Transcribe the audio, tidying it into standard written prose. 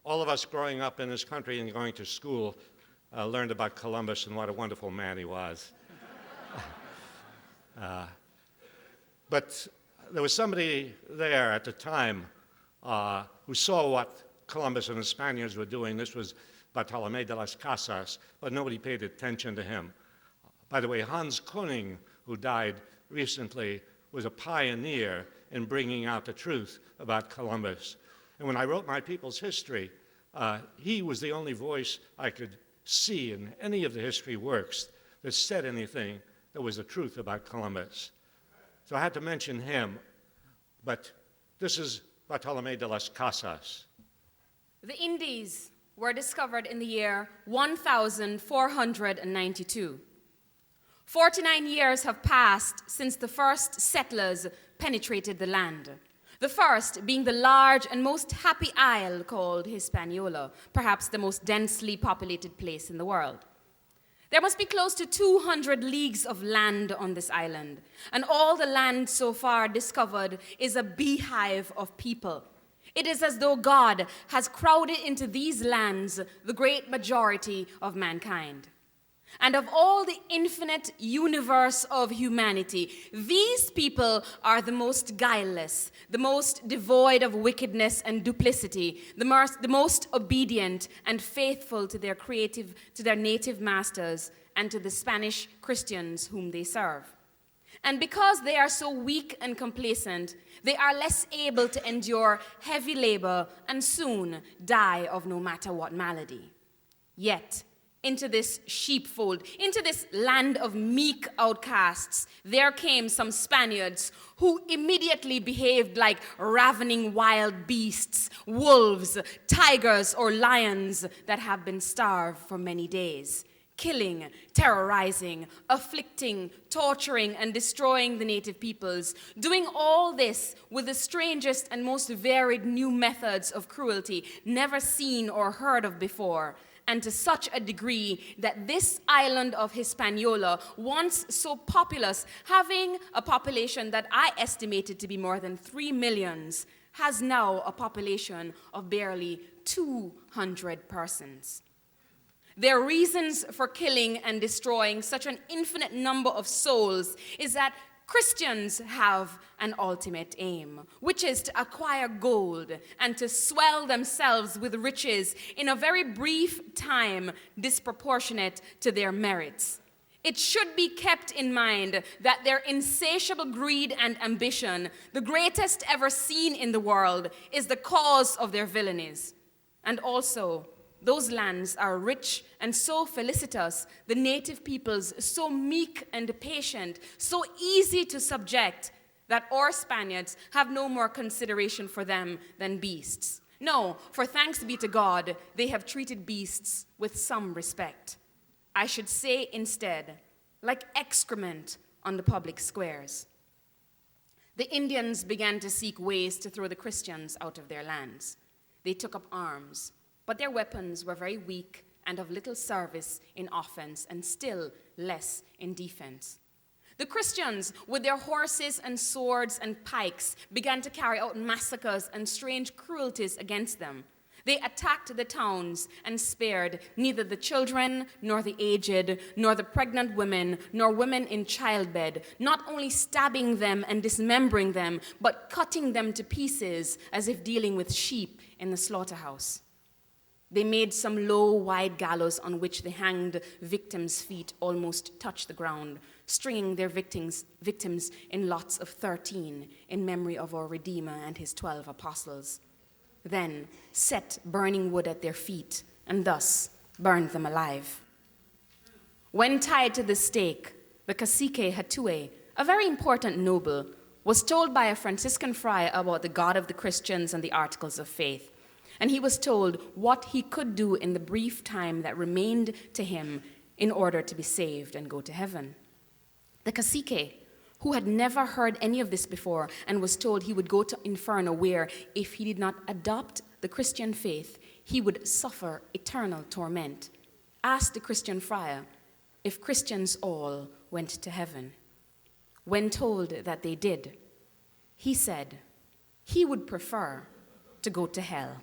All of us growing up in this country and going to school learned about Columbus and what a wonderful man he was. But there was somebody there at the time who saw what Columbus and the Spaniards were doing. This was Bartolomé de Las Casas, but nobody paid attention to him. By the way, Hans Koning, who died recently, was a pioneer in bringing out the truth about Columbus. And when I wrote my people's history, he was the only voice I could see in any of the history works that said anything that was the truth about Columbus. So I had to mention him, but this is Bartolomé de Las Casas. The Indies were discovered in the year 1492. 49 years have passed since the first settlers penetrated the land. The first being the large and most happy isle called Hispaniola, perhaps the most densely populated place in the world. There must be close to 200 leagues of land on this island, and all the land so far discovered is a beehive of people. It is as though God has crowded into these lands the great majority of mankind. And of all the infinite universe of humanity, these people are the most guileless, the most devoid of wickedness and duplicity, the most obedient and faithful to their native masters and to the Spanish Christians whom they serve. And because they are so weak and complacent, they are less able to endure heavy labor and soon die of no matter what malady. Yet, into this sheepfold, into this land of meek outcasts, there came some Spaniards who immediately behaved like ravening wild beasts, wolves, tigers, or lions that have been starved for many days, killing, terrorizing, afflicting, torturing, and destroying the native peoples, doing all this with the strangest and most varied new methods of cruelty never seen or heard of before, and to such a degree that this island of Hispaniola, once so populous, having a population that I estimated to be more than 3 millions, has now a population of barely 200 persons. Their reasons for killing and destroying such an infinite number of souls is that Christians have an ultimate aim, which is to acquire gold and to swell themselves with riches in a very brief time disproportionate to their merits. It should be kept in mind that their insatiable greed and ambition, the greatest ever seen in the world, is the cause of their villainies. And also, those lands are rich and so felicitous, the native peoples so meek and patient, so easy to subject, that our Spaniards have no more consideration for them than beasts. No, for thanks be to God, they have treated beasts with some respect. I should say instead, like excrement on the public squares. The Indians began to seek ways to throw the Christians out of their lands. They took up arms, but their weapons were very weak and of little service in offense and still less in defense. The Christians, with their horses and swords and pikes, began to carry out massacres and strange cruelties against them. They attacked the towns and spared neither the children, nor the aged, nor the pregnant women, nor women in childbed, not only stabbing them and dismembering them, but cutting them to pieces as if dealing with sheep in the slaughterhouse. They made some low, wide gallows on which the hanged victims' feet almost touched the ground, stringing their victims in lots of 13 in memory of our Redeemer and his 12 apostles. Then set burning wood at their feet and thus burned them alive. When tied to the stake, the cacique Hatue, a very important noble, was told by a Franciscan friar about the God of the Christians and the Articles of Faith. And he was told what he could do in the brief time that remained to him in order to be saved and go to heaven. The cacique, who had never heard any of this before and was told he would go to Inferno where, if he did not adopt the Christian faith, he would suffer eternal torment, asked the Christian friar if Christians all went to heaven. When told that they did, he said he would prefer to go to hell.